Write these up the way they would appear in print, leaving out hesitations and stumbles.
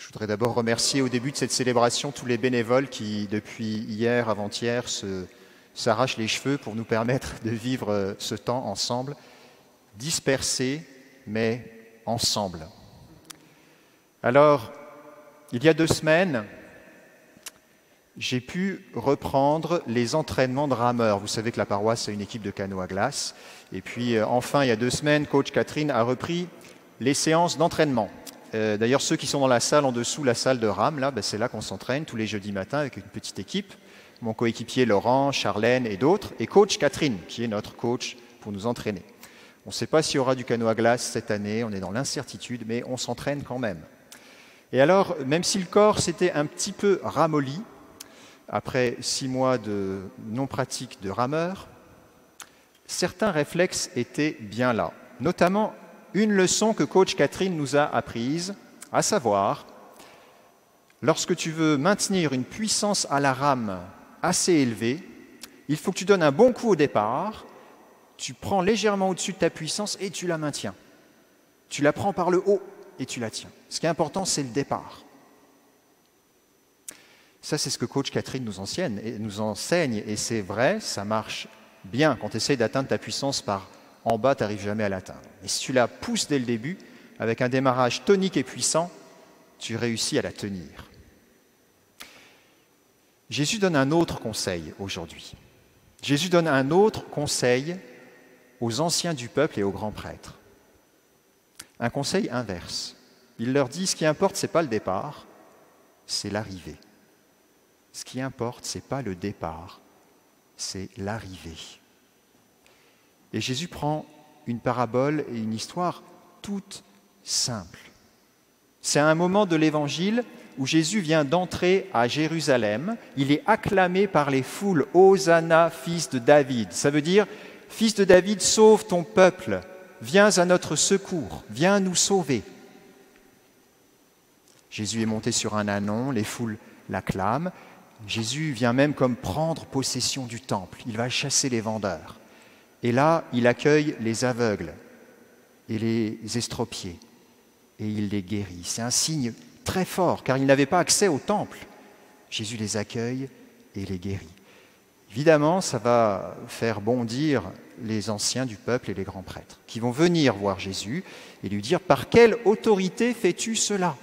Je voudrais d'abord remercier au début de cette célébration tous les bénévoles qui, depuis hier, avant-hier, s'arrachent les cheveux pour nous permettre de vivre ce temps ensemble, dispersés, mais ensemble. Alors, il y a 2 semaines, j'ai pu reprendre les entraînements de rameurs. Vous savez que la paroisse a une équipe de canot à glace. Et puis, enfin, il y a 2 semaines, coach Catherine a repris les séances d'entraînement. D'ailleurs, ceux qui sont dans la salle en dessous, la salle de rame, là, c'est là qu'on s'entraîne tous les jeudis matins avec une petite équipe. Mon coéquipier Laurent, Charlène et d'autres. Et coach Catherine, qui est notre coach pour nous entraîner. On ne sait pas s'il y aura du canot à glace cette année, on est dans l'incertitude, mais on s'entraîne quand même. Et alors, même si le corps s'était un petit peu ramolli, après 6 mois de non-pratique de rameur, certains réflexes étaient bien là. Notamment une leçon que coach Catherine nous a apprise, à savoir, lorsque tu veux maintenir une puissance à la rame assez élevée, il faut que tu donnes un bon coup au départ, tu prends légèrement au-dessus de ta puissance et tu la maintiens. Tu la prends par le haut et tu la tiens. Ce qui est important, c'est le départ. Ça, c'est ce que coach Catherine nous enseigne, et c'est vrai, ça marche bien. Quand tu essayes d'atteindre ta puissance par en bas, tu n'arrives jamais à l'atteindre. Et si tu la pousses dès le début, avec un démarrage tonique et puissant, tu réussis à la tenir. Jésus donne un autre conseil aujourd'hui. Jésus donne un autre conseil aux anciens du peuple et aux grands prêtres. Un conseil inverse. Il leur dit, ce qui importe, ce n'est pas le départ, c'est l'arrivée. Ce qui importe, ce n'est pas le départ, c'est l'arrivée. Et Jésus prend une parabole et une histoire toute simple. C'est un moment de l'Évangile où Jésus vient d'entrer à Jérusalem. Il est acclamé par les foules « Hosanna, fils de David ». Ça veut dire « Fils de David, sauve ton peuple, viens à notre secours, viens nous sauver ». Jésus est monté sur un ânon, les foules l'acclament. Jésus vient même comme prendre possession du temple. Il va chasser les vendeurs. Et là, il accueille les aveugles et les estropiés et il les guérit. C'est un signe très fort, car ils n'avaient pas accès au temple. Jésus les accueille et les guérit. Évidemment, ça va faire bondir les anciens du peuple et les grands prêtres, qui vont venir voir Jésus et lui dire « Par quelle autorité fais-tu cela ?»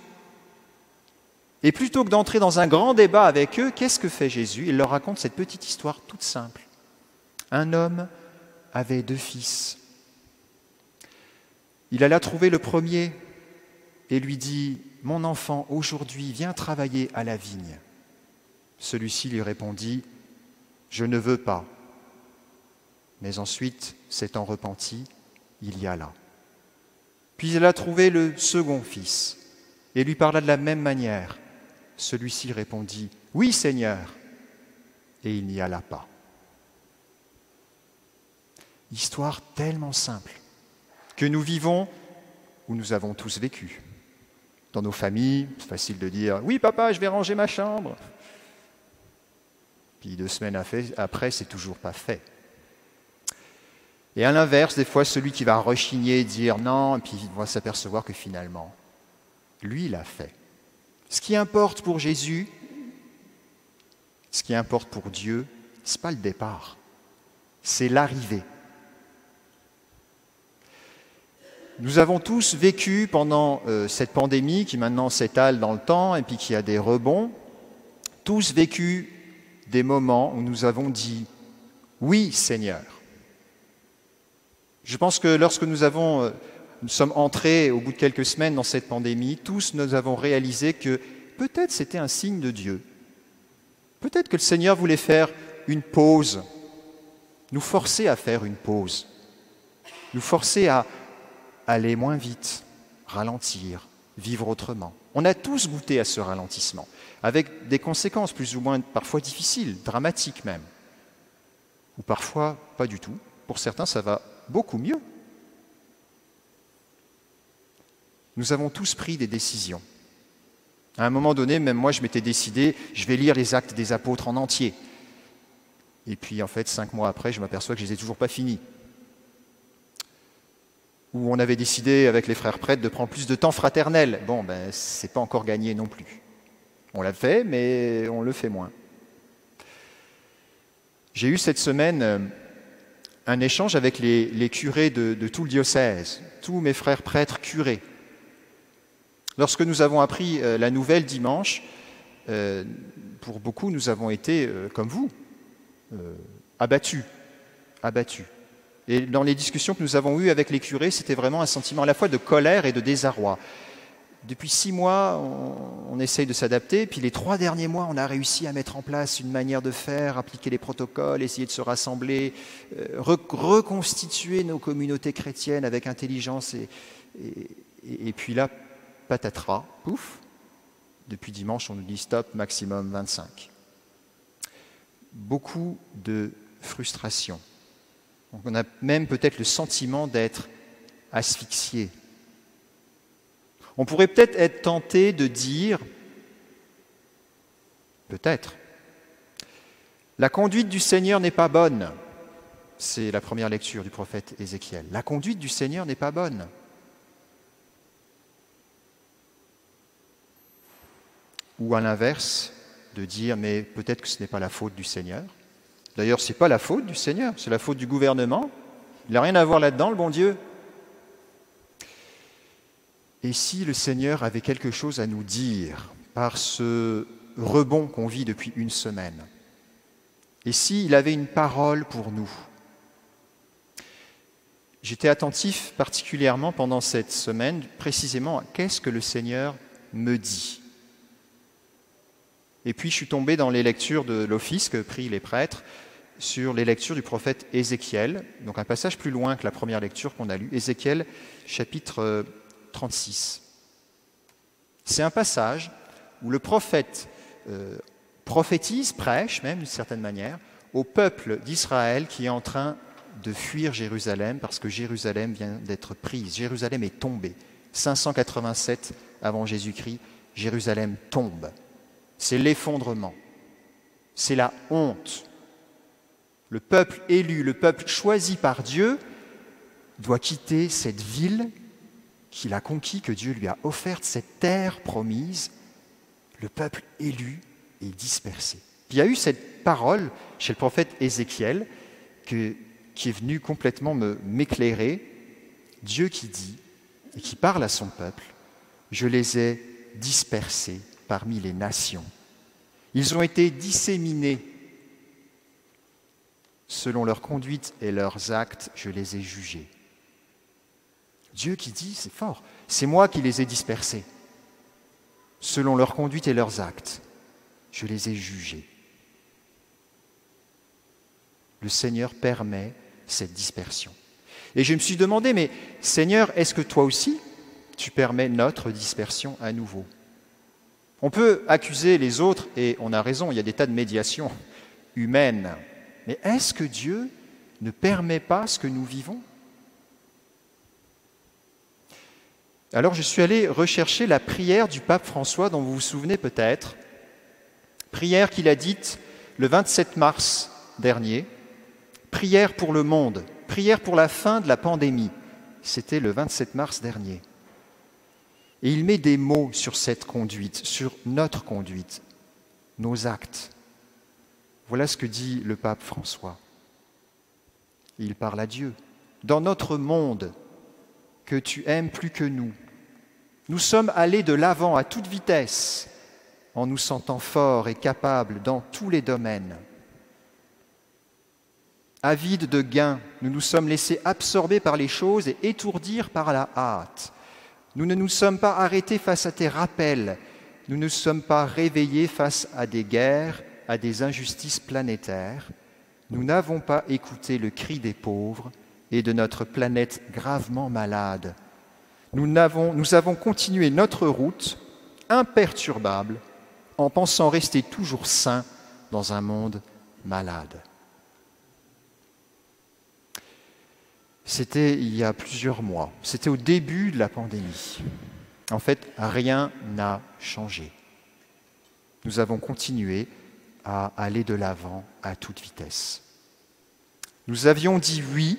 Et plutôt que d'entrer dans un grand débat avec eux, qu'est-ce que fait Jésus? Il leur raconte cette petite histoire toute simple. Un homme avait 2 fils. Il alla trouver le premier et lui dit « Mon enfant, aujourd'hui, viens travailler à la vigne. » Celui-ci lui répondit « Je ne veux pas. » Mais ensuite, s'étant repenti, il y alla. Puis il alla trouver le second fils et lui parla de la même manière. Celui-ci répondit « Oui, Seigneur. » Et il n'y alla pas. Histoire tellement simple que nous vivons où nous avons tous vécu. Dans nos familles, c'est facile de dire « Oui, papa, je vais ranger ma chambre. » Puis 2 semaines après, c'est toujours pas fait. Et à l'inverse, des fois, celui qui va rechigner et dire « Non », et puis il va s'apercevoir que finalement, lui, il a fait. Ce qui importe pour Jésus, ce qui importe pour Dieu, ce n'est pas le départ, c'est l'arrivée. Nous avons tous vécu pendant cette pandémie qui maintenant s'étale dans le temps et puis qui a des rebonds, tous vécu des moments où nous avons dit « Oui, Seigneur ». Je pense que lorsque nous sommes entrés au bout de quelques semaines dans cette pandémie, tous nous avons réalisé que peut-être c'était un signe de Dieu. Peut-être que le Seigneur voulait faire une pause, nous forcer à faire une pause, nous forcer à aller moins vite, ralentir, vivre autrement. On a tous goûté à ce ralentissement, avec des conséquences plus ou moins parfois difficiles, dramatiques même, ou parfois pas du tout. Pour certains, ça va beaucoup mieux. Nous avons tous pris des décisions. À un moment donné, même moi, je m'étais décidé, je vais lire les Actes des Apôtres en entier. Et puis, en fait, 5 mois après, je m'aperçois que je ne les ai toujours pas finis. où on avait décidé avec les frères prêtres de prendre plus de temps fraternel. Bon, c'est pas encore gagné non plus. On l'a fait, mais on le fait moins. J'ai eu cette semaine un échange avec les curés de tout le diocèse, tous mes frères prêtres curés. Lorsque nous avons appris la nouvelle dimanche, pour beaucoup, nous avons été, comme vous, abattus. Et dans les discussions que nous avons eues avec les curés, c'était vraiment un sentiment à la fois de colère et de désarroi. Depuis 6 mois, on essaye de s'adapter, puis les 3 derniers mois, on a réussi à mettre en place une manière de faire, appliquer les protocoles, essayer de se rassembler, reconstituer nos communautés chrétiennes avec intelligence. Et puis là, patatras, pouf, depuis dimanche, on nous dit stop, maximum 25. Beaucoup de frustration. Donc on a même peut-être le sentiment d'être asphyxié. On pourrait peut-être être tenté de dire, peut-être, la conduite du Seigneur n'est pas bonne. C'est la première lecture du prophète Ézéchiel. La conduite du Seigneur n'est pas bonne. Ou à l'inverse, de dire, mais peut-être que ce n'est pas la faute du Seigneur. D'ailleurs, ce n'est pas la faute du Seigneur, c'est la faute du gouvernement. Il n'a rien à voir là-dedans, le bon Dieu. Et si le Seigneur avait quelque chose à nous dire par ce rebond qu'on vit depuis une semaine? Et s'il avait une parole pour nous? J'étais attentif particulièrement pendant cette semaine, précisément, à qu'est-ce que le Seigneur me dit? Et puis je suis tombé dans les lectures de l'office que prient les prêtres sur les lectures du prophète Ézéchiel, donc un passage plus loin que la première lecture qu'on a lue, Ézéchiel chapitre 36. C'est un passage où le prophète prophétise, prêche même d'une certaine manière, au peuple d'Israël qui est en train de fuir Jérusalem parce que Jérusalem vient d'être prise. Jérusalem est tombée. 587 avant Jésus-Christ, Jérusalem tombe. C'est l'effondrement. C'est la honte. Le peuple élu, le peuple choisi par Dieu doit quitter cette ville qu'il a conquis, que Dieu lui a offerte, cette terre promise. Le peuple élu est dispersé. Il y a eu cette parole chez le prophète Ézéchiel qui est venue complètement m'éclairer. Dieu qui dit et qui parle à son peuple, « Je les ai dispersés parmi les nations. Ils ont été disséminés. Selon leur conduite et leurs actes, je les ai jugés. » Dieu qui dit, c'est fort, c'est moi qui les ai dispersés. Selon leur conduite et leurs actes, je les ai jugés. Le Seigneur permet cette dispersion. Et je me suis demandé, mais Seigneur, est-ce que toi aussi, tu permets notre dispersion à nouveau? On peut accuser les autres, et on a raison, il y a des tas de médiations humaines. Mais est-ce que Dieu ne permet pas ce que nous vivons? Alors je suis allé rechercher la prière du pape François, dont vous vous souvenez peut-être, prière qu'il a dite le 27 mars dernier, prière pour le monde, prière pour la fin de la pandémie. C'était le 27 mars dernier. Et il met des mots sur cette conduite, sur notre conduite, nos actes. Voilà ce que dit le pape François. Il parle à Dieu. Dans notre monde que tu aimes plus que nous sommes allés de l'avant à toute vitesse en nous sentant forts et capables dans tous les domaines. Avides de gains, nous nous sommes laissés absorber par les choses et étourdir par la hâte. Nous ne nous sommes pas arrêtés face à tes rappels, nous ne sommes pas réveillés face à des guerres, à des injustices planétaires. Nous n'avons pas écouté le cri des pauvres et de notre planète gravement malade. Nous avons continué notre route imperturbable en pensant rester toujours sains dans un monde malade. C'était il y a plusieurs mois, c'était au début de la pandémie. En fait, rien n'a changé. Nous avons continué à aller de l'avant à toute vitesse. Nous avions dit oui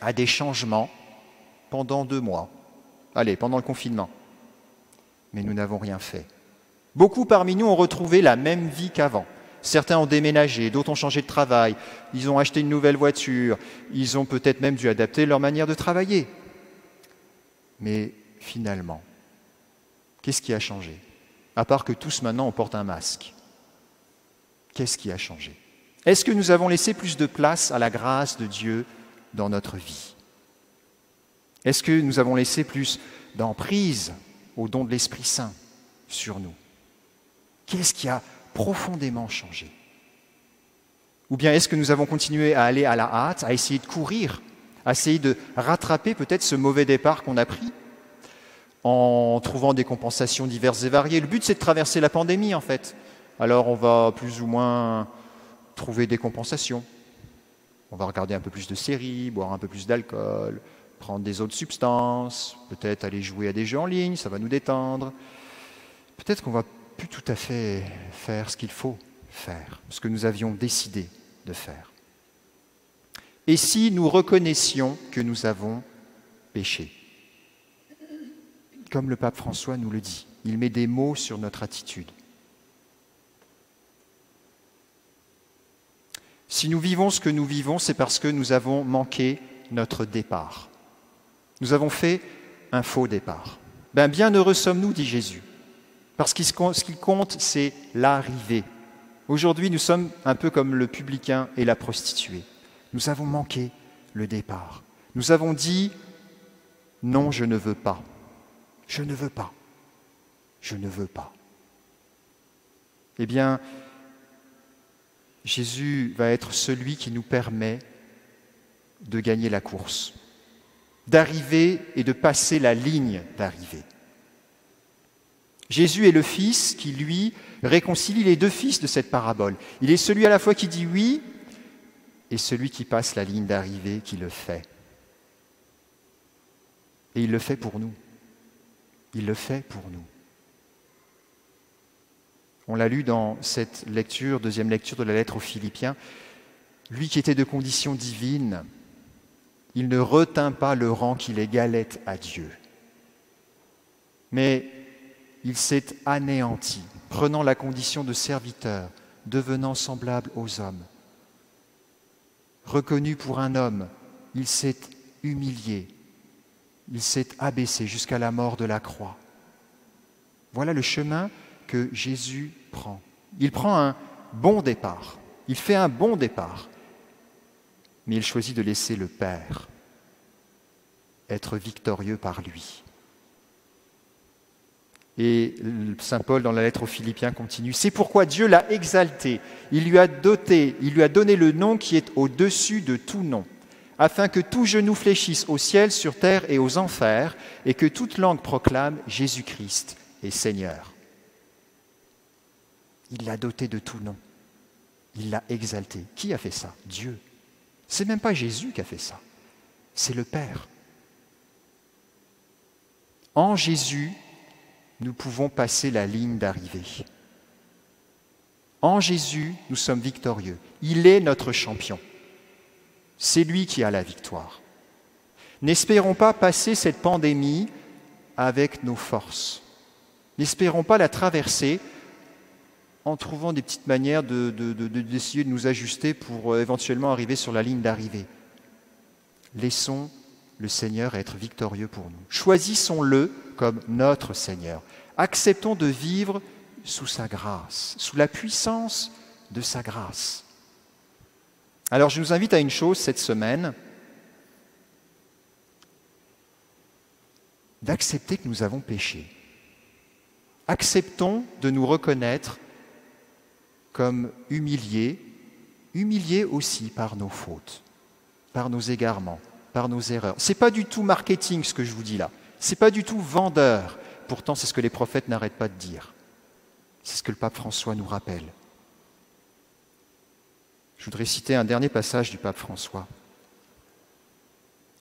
à des changements, pendant 2 mois. Allez, pendant le confinement. Mais nous n'avons rien fait. Beaucoup parmi nous ont retrouvé la même vie qu'avant. Certains ont déménagé, d'autres ont changé de travail, ils ont acheté une nouvelle voiture, ils ont peut-être même dû adapter leur manière de travailler. Mais finalement, qu'est-ce qui a changé? À part que tous maintenant on porte un masque. Qu'est-ce qui a changé? Est-ce que nous avons laissé plus de place à la grâce de Dieu dans notre vie? Est-ce que nous avons laissé plus d'emprise au don de l'Esprit Saint sur nous? Qu'est-ce qui a profondément changé? Ou bien est-ce que nous avons continué à aller à la hâte, à essayer de courir, à essayer de rattraper peut-être ce mauvais départ qu'on a pris en trouvant des compensations diverses et variées? Le but, c'est de traverser la pandémie, en fait. Alors, on va plus ou moins trouver des compensations. On va regarder un peu plus de séries, boire un peu plus d'alcool, prendre des autres substances, peut-être aller jouer à des jeux en ligne, ça va nous détendre. Peut-être qu'on va plus tout à fait faire ce qu'il faut faire, ce que nous avions décidé de faire. Et si nous reconnaissions que nous avons péché? Comme le pape François nous le dit, il met des mots sur notre attitude. Si nous vivons ce que nous vivons, c'est parce que nous avons manqué notre départ. Nous avons fait un faux départ. Bienheureux sommes-nous, dit Jésus, parce que ce qui compte, c'est l'arrivée. Aujourd'hui, nous sommes un peu comme le publicain et la prostituée. Nous avons manqué le départ. Nous avons dit « Non, je ne veux pas. Je ne veux pas. Je ne veux pas. » Eh bien, Jésus va être celui qui nous permet de gagner la course, d'arriver et de passer la ligne d'arrivée. Jésus est le Fils qui, lui, réconcilie les deux fils de cette parabole. Il est celui à la fois qui dit oui et celui qui passe la ligne d'arrivée, qui le fait. Et il le fait pour nous. Il le fait pour nous. On l'a lu dans cette lecture, deuxième lecture de la lettre aux Philippiens. Lui qui était de condition divine, il ne retint pas le rang qu'il égalait à Dieu. Mais il s'est anéanti, prenant la condition de serviteur, devenant semblable aux hommes. Reconnu pour un homme, il s'est humilié, il s'est abaissé jusqu'à la mort de la croix. Voilà le chemin que Jésus prend. Il prend un bon départ, il fait un bon départ, mais il choisit de laisser le Père être victorieux par lui. Et saint Paul, dans la lettre aux Philippiens, continue. C'est pourquoi Dieu l'a exalté. Il lui a donné le nom qui est au-dessus de tout nom, afin que tout genou fléchisse au ciel, sur terre et aux enfers, et que toute langue proclame Jésus-Christ est Seigneur. Il l'a doté de tout nom. Il l'a exalté. Qui a fait ça? Dieu. C'est même pas Jésus qui a fait ça. C'est le Père. En Jésus, nous pouvons passer la ligne d'arrivée. En Jésus, nous sommes victorieux. Il est notre champion. C'est lui qui a la victoire. N'espérons pas passer cette pandémie avec nos forces. N'espérons pas la traverser en trouvant des petites manières d'essayer de nous ajuster pour éventuellement arriver sur la ligne d'arrivée. Laissons le Seigneur être victorieux pour nous. Choisissons-le comme notre Seigneur. Acceptons de vivre sous sa grâce, sous la puissance de sa grâce. Alors je nous invite à une chose cette semaine, d'accepter que nous avons péché. Acceptons de nous reconnaître comme humiliés aussi par nos fautes, par nos égarements, par nos erreurs. Ce n'est pas du tout marketing ce que je vous dis là. Ce n'est pas du tout vendeur. Pourtant, c'est ce que les prophètes n'arrêtent pas de dire. C'est ce que le pape François nous rappelle. Je voudrais citer un dernier passage du pape François.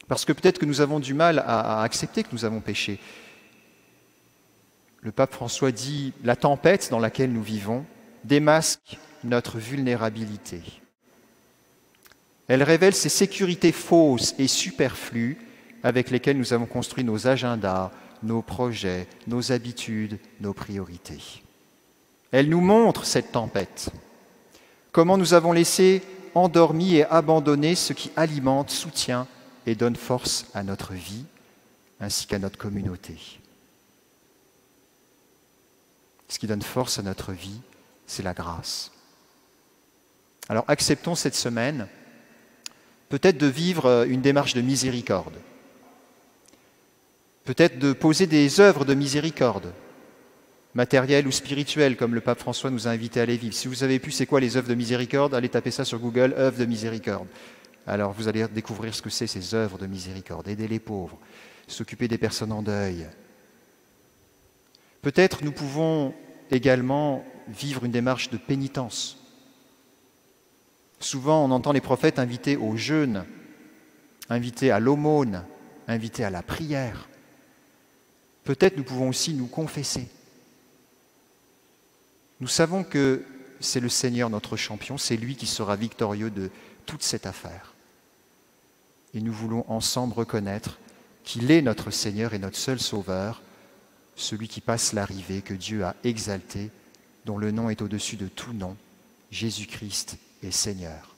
Parce que peut-être que nous avons du mal à accepter que nous avons péché. Le pape François dit « La tempête dans laquelle nous vivons démasque notre vulnérabilité. Elle révèle ses sécurités fausses et superflues avec lesquels nous avons construit nos agendas, nos projets, nos habitudes, nos priorités. Elle nous montre cette tempête, comment nous avons laissé endormi et abandonné ce qui alimente, soutient et donne force à notre vie, ainsi qu'à notre communauté. Ce qui donne force à notre vie, c'est la grâce. Alors acceptons cette semaine peut-être de vivre une démarche de miséricorde, peut-être de poser des œuvres de miséricorde, matérielles ou spirituelles, comme le pape François nous a invités à les vivre. Si vous avez pu, c'est quoi les œuvres de miséricorde? Allez taper ça sur Google, œuvres de miséricorde. Alors vous allez découvrir ce que c'est ces œuvres de miséricorde. Aider les pauvres, s'occuper des personnes en deuil. Peut-être nous pouvons également vivre une démarche de pénitence. Souvent, on entend les prophètes invités au jeûne, invités à l'aumône, invités à la prière. Peut-être nous pouvons aussi nous confesser. Nous savons que c'est le Seigneur notre champion, c'est lui qui sera victorieux de toute cette affaire. Et nous voulons ensemble reconnaître qu'il est notre Seigneur et notre seul Sauveur, celui qui passe l'arrivée, que Dieu a exalté, dont le nom est au-dessus de tout nom, Jésus-Christ est Seigneur.